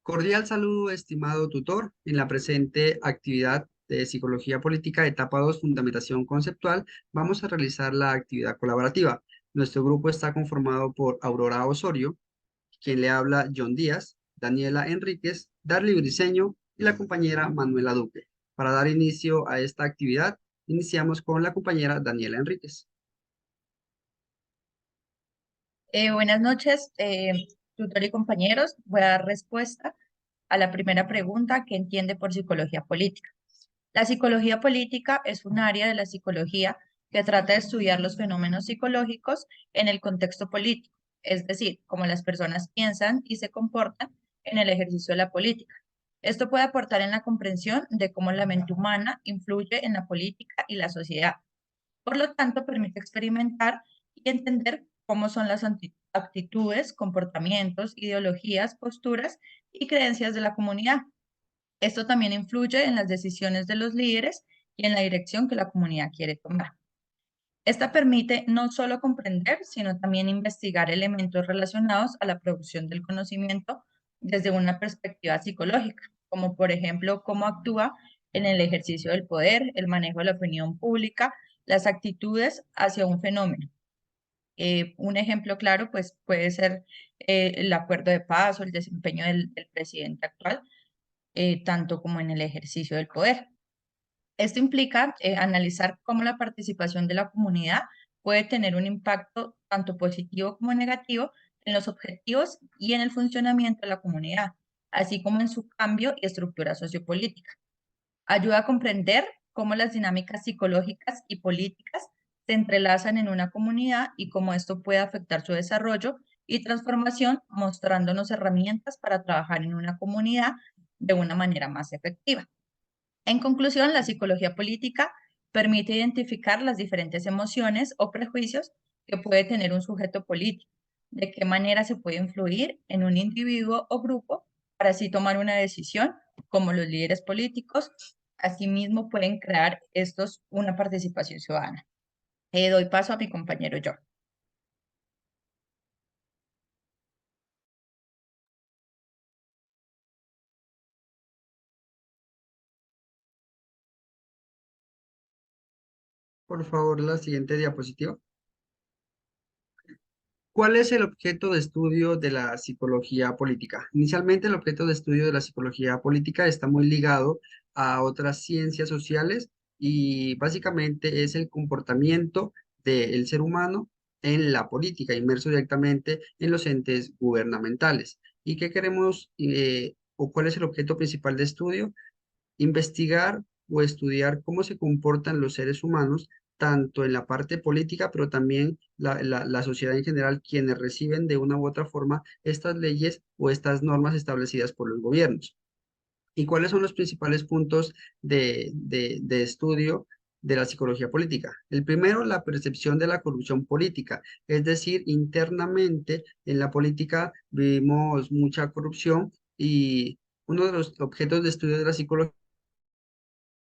Cordial saludo, estimado tutor. En la presente actividad de Psicología Política, etapa 2, Fundamentación Conceptual, vamos a realizar la actividad colaborativa. Nuestro grupo está conformado por Aurora Osorio, quien le habla John Díaz, Daniela Enríquez, Darly Briceño y la compañera Manuela Duque. Para dar inicio a esta actividad, iniciamos con la compañera Daniela Enríquez. Buenas noches, tutor y compañeros. Voy a dar respuesta a la primera pregunta que entiende por psicología política. La psicología política es un área de la psicología que trata de estudiar los fenómenos psicológicos en el contexto político, es decir, cómo las personas piensan y se comportan en el ejercicio de la política. Esto puede aportar en la comprensión de cómo la mente humana influye en la política y la sociedad. Por lo tanto, permite experimentar y entender cómo son las actitudes, comportamientos, ideologías, posturas y creencias de la comunidad. Esto también influye en las decisiones de los líderes y en la dirección que la comunidad quiere tomar. Esta permite no solo comprender, sino también investigar elementos relacionados a la producción del conocimiento desde una perspectiva psicológica, como por ejemplo cómo actúa en el ejercicio del poder, el manejo de la opinión pública, las actitudes hacia un fenómeno. Un ejemplo claro, pues puede ser el acuerdo de paz o el desempeño del presidente actual, tanto como en el ejercicio del poder. Esto implica analizar cómo la participación de la comunidad puede tener un impacto tanto positivo como negativo en los objetivos y en el funcionamiento de la comunidad, así como en su cambio y estructura sociopolítica. Ayuda a comprender cómo las dinámicas psicológicas y políticas se entrelazan en una comunidad y cómo esto puede afectar su desarrollo y transformación, mostrándonos herramientas para trabajar en una comunidad de una manera más efectiva. En conclusión, la psicología política permite identificar las diferentes emociones o prejuicios que puede tener un sujeto político, de qué manera se puede influir en un individuo o grupo para así tomar una decisión, como los líderes políticos, asimismo pueden crear estos una participación ciudadana. Doy paso a mi compañero John. Por favor, la siguiente diapositiva. ¿Cuál es el objeto de estudio de la psicología política? Inicialmente, el objeto de estudio de la psicología política está muy ligado a otras ciencias sociales y básicamente es el comportamiento del ser humano en la política, inmerso directamente en los entes gubernamentales. ¿Y qué queremos o cuál es el objeto principal de estudio? Investigar o estudiar cómo se comportan los seres humanos, tanto en la parte política, pero también la sociedad en general, quienes reciben de una u otra forma estas leyes o estas normas establecidas por los gobiernos. ¿Y cuáles son los principales puntos de estudio de la psicología política? El primero, la percepción de la corrupción política, es decir, internamente en la política vivimos mucha corrupción y uno de los objetos de estudio de la psicología.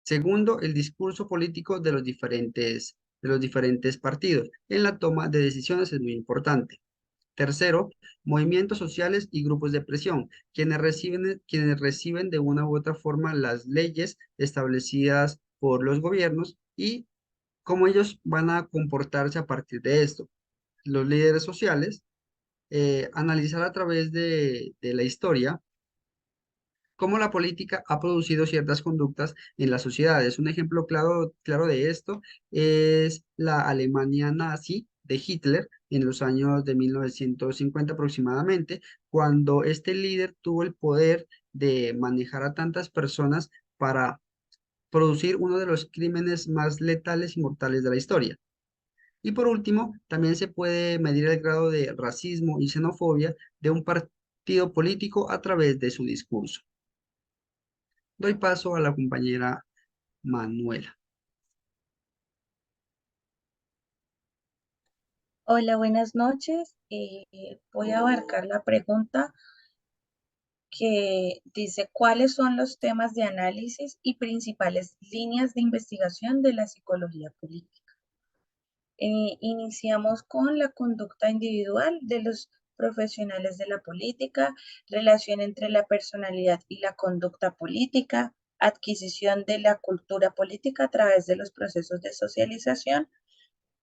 Segundo, el discurso político de los diferentes partidos en la toma de decisiones es muy importante. Tercero, movimientos sociales y grupos de presión, quienes reciben de una u otra forma las leyes establecidas por los gobiernos y cómo ellos van a comportarse a partir de esto. Los líderes sociales, analizar a través de la historia cómo la política ha producido ciertas conductas en las sociedades. Un ejemplo claro de esto es la Alemania nazi de Hitler en los años de 1950 aproximadamente, cuando este líder tuvo el poder de manejar a tantas personas para producir uno de los crímenes más letales y mortales de la historia. Y por último, también se puede medir el grado de racismo y xenofobia de un partido político a través de su discurso. Doy paso a la compañera Manuela. Hola, buenas noches. Voy a abarcar la pregunta que dice, ¿cuáles son los temas de análisis y principales líneas de investigación de la psicología política? Iniciamos con la conducta individual de los profesionales de la política, relación entre la personalidad y la conducta política, adquisición de la cultura política a través de los procesos de socialización,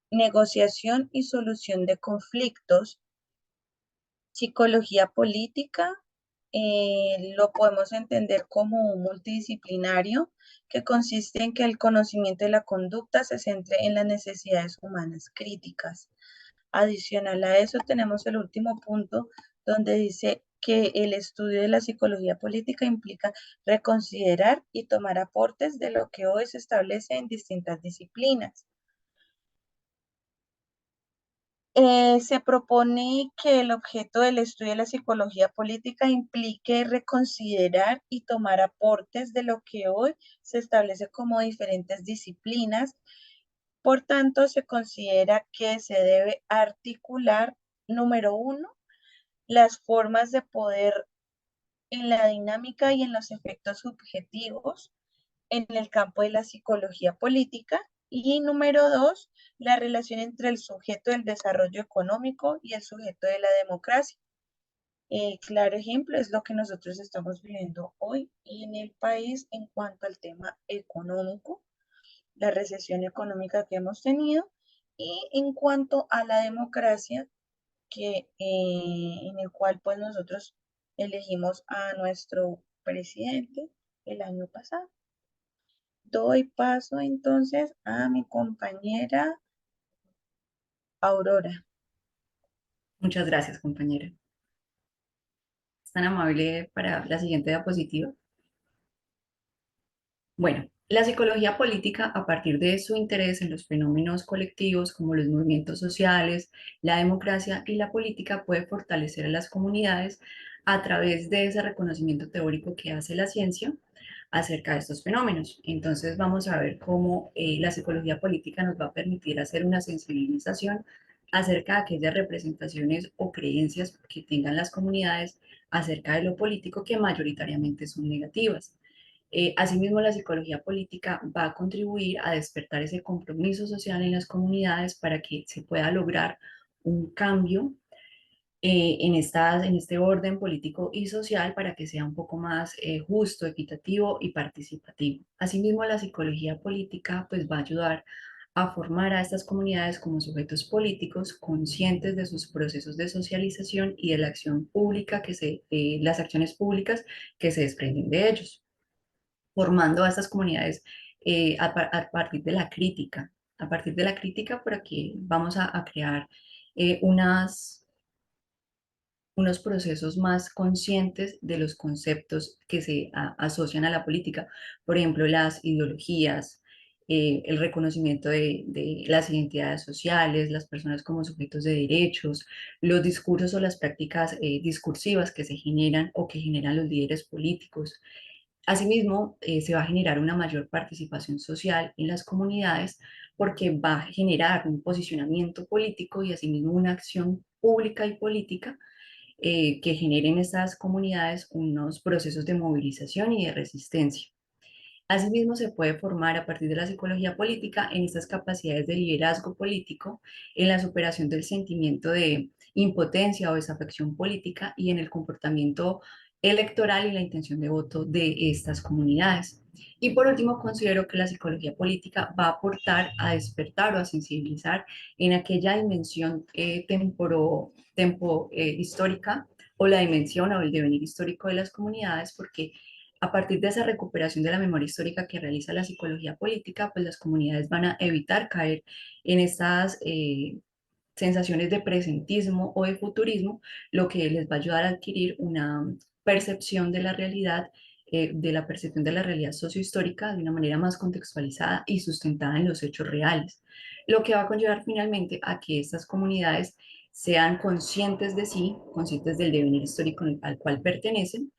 negociación y solución de conflictos. Psicología política lo podemos entender como un multidisciplinario que consiste en que el conocimiento de la conducta se centre en las necesidades humanas críticas. Adicional a eso, tenemos el último punto donde dice que el estudio de la psicología política implica reconsiderar y tomar aportes de lo que hoy se establece en distintas disciplinas. Se propone que el objeto del estudio de la psicología política implique reconsiderar y tomar aportes de lo que hoy se establece como diferentes disciplinas. Por tanto, se considera que se debe articular, número uno, las formas de poder en la dinámica y en los efectos subjetivos en el campo de la psicología política. Y número dos, la relación entre el sujeto del desarrollo económico y el sujeto de la democracia. Claro ejemplo es lo que nosotros estamos viviendo hoy en el país en cuanto al tema económico, la recesión económica que hemos tenido, y en cuanto a la democracia, en el cual pues nosotros elegimos a nuestro presidente el año pasado. Doy paso entonces a mi compañera Aurora. Muchas gracias, compañera. ¿Es tan amable para la siguiente diapositiva? Bueno, la psicología política, a partir de su interés en los fenómenos colectivos como los movimientos sociales, la democracia y la política, puede fortalecer a las comunidades a través de ese reconocimiento teórico que hace la ciencia acerca de estos fenómenos. Entonces vamos a ver cómo la psicología política nos va a permitir hacer una sensibilización acerca de aquellas representaciones o creencias que tengan las comunidades acerca de lo político que mayoritariamente son negativas. Asimismo, la psicología política va a contribuir a despertar ese compromiso social en las comunidades para que se pueda lograr un cambio en este orden político y social para que sea un poco más justo, equitativo y participativo. Asimismo, la psicología política pues, va a ayudar a formar a estas comunidades como sujetos políticos conscientes de sus procesos de socialización y de la acción pública las acciones públicas que se desprenden de ellos, formando a estas comunidades a partir de la crítica. A partir de la crítica, por aquí vamos a crear unos procesos más conscientes de los conceptos que se asocian a la política. Por ejemplo, las ideologías, el reconocimiento de las identidades sociales, las personas como sujetos de derechos, los discursos o las prácticas discursivas que se generan o que generan los líderes políticos. Asimismo, se va a generar una mayor participación social en las comunidades porque va a generar un posicionamiento político y asimismo una acción pública y política que generen en estas comunidades unos procesos de movilización y de resistencia. Asimismo, se puede formar a partir de la psicología política en estas capacidades de liderazgo político, en la superación del sentimiento de impotencia o desafección política y en el comportamiento electoral y la intención de voto de estas comunidades. Y por último, considero que la psicología política va a aportar a despertar o a sensibilizar en aquella dimensión histórica o la dimensión o el devenir histórico de las comunidades, porque a partir de esa recuperación de la memoria histórica que realiza la psicología política, pues las comunidades van a evitar caer en estas sensaciones de presentismo o de futurismo, lo que les va a ayudar a adquirir una percepción de la realidad, de la percepción de la realidad sociohistórica de una manera más contextualizada y sustentada en los hechos reales, lo que va a conllevar finalmente a que estas comunidades sean conscientes de sí, conscientes del devenir histórico al cual pertenecen,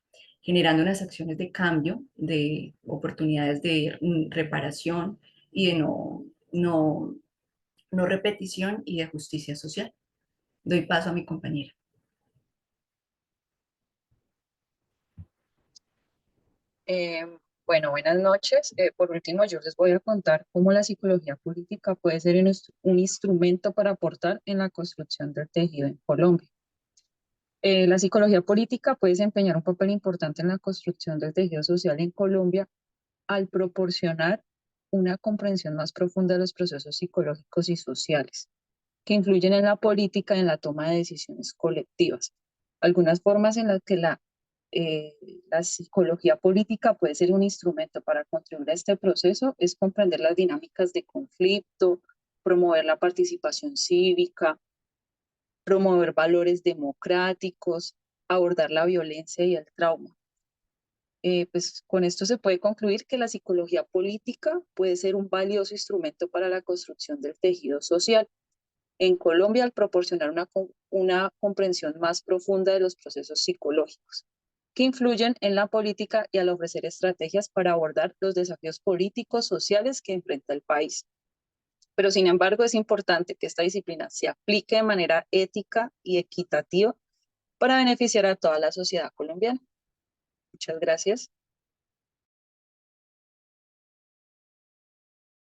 generando unas acciones de cambio, de oportunidades de reparación y de no repetición y de justicia social. Doy paso a mi compañera. Eh, bueno, buenas noches. Por último, yo les voy a contar cómo la psicología política puede ser un instrumento para aportar en la construcción del tejido en Colombia. La psicología política puede desempeñar un papel importante en la construcción del tejido social en Colombia al proporcionar una comprensión más profunda de los procesos psicológicos y sociales que influyen en la política y en la toma de decisiones colectivas. Algunas formas en las que la psicología política puede ser un instrumento para contribuir a este proceso es comprender las dinámicas de conflicto, promover la participación cívica, promover valores democráticos, abordar la violencia y el trauma. Pues con esto se puede concluir que la psicología política puede ser un valioso instrumento para la construcción del tejido social en Colombia al proporcionar una comprensión más profunda de los procesos psicológicos que influyen en la política y al ofrecer estrategias para abordar los desafíos políticos, sociales que enfrenta el país. Pero sin embargo es importante que esta disciplina se aplique de manera ética y equitativa para beneficiar a toda la sociedad colombiana. Muchas gracias.